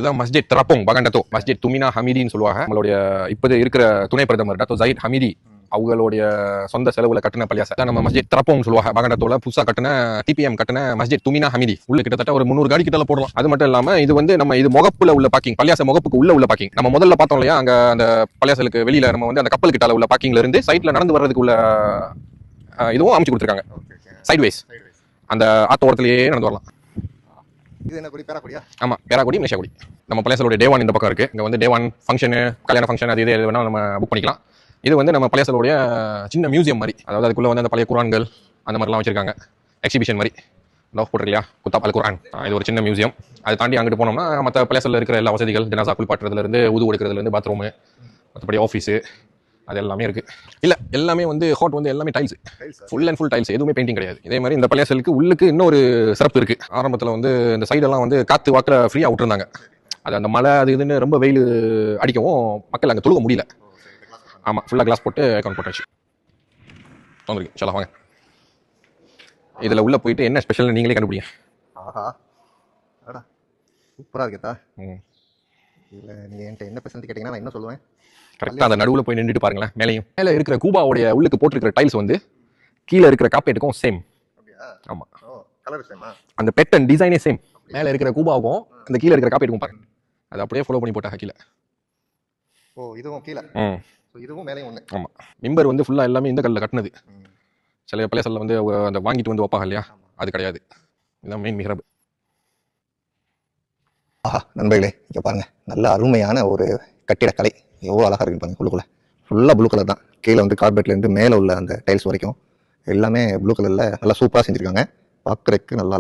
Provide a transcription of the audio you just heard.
இதுதான் மஸ்ஜித் தரப்போங் பகண்டத்தோ மஸ்ஜித் துமினா ஹமீதின்னு சொல்லுவாங்க. நம்மளுடைய இப்போது இருக்கிற துணை பிரதமர் டாக்டர் ஜயீத் ஹமீதி அவங்களுடைய சொந்த செலவுல கட்டின பள்ளியாசை நம்ம மஸ்ஜித் தரப்போங் சொல்லுவாங்க. பகண்டத்தோல புதுசா கட்டின டிபிஎம் கட்டின மஸ்ஜித் துமினா ஹமீதி உள்ள கிட்டத்தட்ட ஒரு 300 காடி கிட்ட போடலாம். அது மட்டும் இல்லாம இது வந்து நம்ம இது முகப்புல உள்ள பாக்கிங், பள்ளியாச முகப்புக்கு உள்ள பாக்கிங். நம்ம முதல்ல பார்த்தோம் இல்லையா, அங்க அந்த பள்ளியாசலுக்கு வெளியில நம்ம வந்து அந்த கப்பல் கிட்ட உள்ள பாக்கிங்ல இருந்து சைட்ல நடந்து வர்றதுக்கு உள்ள இதுவும் அமைச்சு கொடுத்துருக்காங்க. சைட்வேஸ் அந்த ஆத்தோரத்திலேயே நடந்து வரலாம். இது என்ன கொடி? பேராக்குடியா? ஆமா, பேராக்குடி, மலேசியா கொடி. நம்ம பள்ளியாசலுடைய டேவான் இந்த பக்கம் இருக்கு. இங்க வந்து டேவான் ஃபங்க்ஷன், கல்யாண ஃபங்க்ஷன் அது இது வேணா நம்ம புக் பண்ணிக்கலாம். இது வந்து நம்ம பள்ளியாசலுடைய சின்ன மியூசியம் மாதிரி, அதாவது அதுக்குள்ள வந்து அந்த பழைய குரான்கள் அந்த மாதிரிலாம் வச்சிருக்காங்க. எக்ஸிபிஷன் மாதிரி லவ் போட்டிருக்கலையா, குத்தாப் அல் குரான், இது ஒரு சின்ன மியூசியம். அதை தாண்டி அங்கிட்டு போனோம்னா மற்ற பள்ளியாசலில் இருக்கிற எல்லா வசதிகள், ஜனாசா குளிப்பாட்டுறதுலேருந்து உது கொடுக்கறதுலேருந்து பாத்ரூமு, மற்றபடி ஆஃபீஸு அது எல்லாமே இருக்கு. இல்ல எல்லாமே வந்து ஹாட் வந்து எல்லாமே tiles, full and full tiles, எதுவுமே பெயிண்டிங் கிடையாது. இதே மாதிரி இந்த பள்ளியாசலுக்கு உள்ளுக்கு இன்னொரு சிறப்பு இருக்கு. ஆரம்பத்தில் வந்து இந்த சைடெல்லாம் வந்து காத்து வாக்கில் ஃப்ரீயாக விட்டுருந்தாங்க. அது அந்த மழை அது இதுன்னு ரொம்ப வெயில் அடிக்கவும் மக்கள் அங்கே தொழுக முடியல. ஆமாம், ஃபுல்லாக கிளாஸ் போட்டு அக்கௌண்ட் போட்டாச்சு. வந்துருக்கு சொல்ல வாங்க. இதில் உள்ளே போயிட்டு என்ன ஸ்பெஷல்னு நீங்களே கண்டுபிடிங்க. ஆஹா, அடா சூப்பராக இருக்கேதா. இதில் நீங்கள் என்கிட்ட என்ன ஸ்பெஷல் கேட்டிங்கன்னா நான் என்ன சொல்லுவேன்? கரெக்டாக அந்த நடுவில் போய் நின்றுட்டு பாருங்களேன். மேலே இருக்கிற கூபாவுடைய உள்ளுக்கு போட்டிருக்கிற டைல்ஸ் வந்து கீழே இருக்கிற காப்பேட்டுக்கும் சேம். ஆமாம், கலர் சேமா? அந்த பேட்டர்ன் டிசைனே சேம். மேலே இருக்கிற கூபாவுக்கும் அந்த கீழே இருக்கிற காப்பேட்டுக்கும் பாருங்க, அது அப்படியே ஃபாலோ பண்ணி போட்டாங்க கீழே. ஓ, இதுவும் கீழே, இதுவும் மேலேயும் ஒன்று. ஆமாம், மிம்பர் வந்து ஃபுல்லாக எல்லாமே இந்த கல்லில் கட்டினது. சில பள்ளியாசலில் வந்து அந்த வாங்கிட்டு வந்து வைப்பாங்க இல்லையா, அது கிடையாது. இதுதான் மெயின் மிஹ்ரப். ஆஹா நண்பர்களே, இங்கே பாருங்கள், நல்ல அருமையான ஒரு கட்டிடக்கலை. எவ்வளோ அழகாக இருக்குது பாருங்கள். உள்ளுக்குள்ளே ஃபுல்லாக ப்ளூ கலர் தான். கீழே வந்து கார்பெட்லேருந்து மேலே உள்ள அந்த டைல்ஸ் வரைக்கும் எல்லாமே ப்ளூ கலரில் நல்லா சூப்பராக செஞ்சுருக்காங்க. பார்க்குறதுக்கு நல்லா அழகாக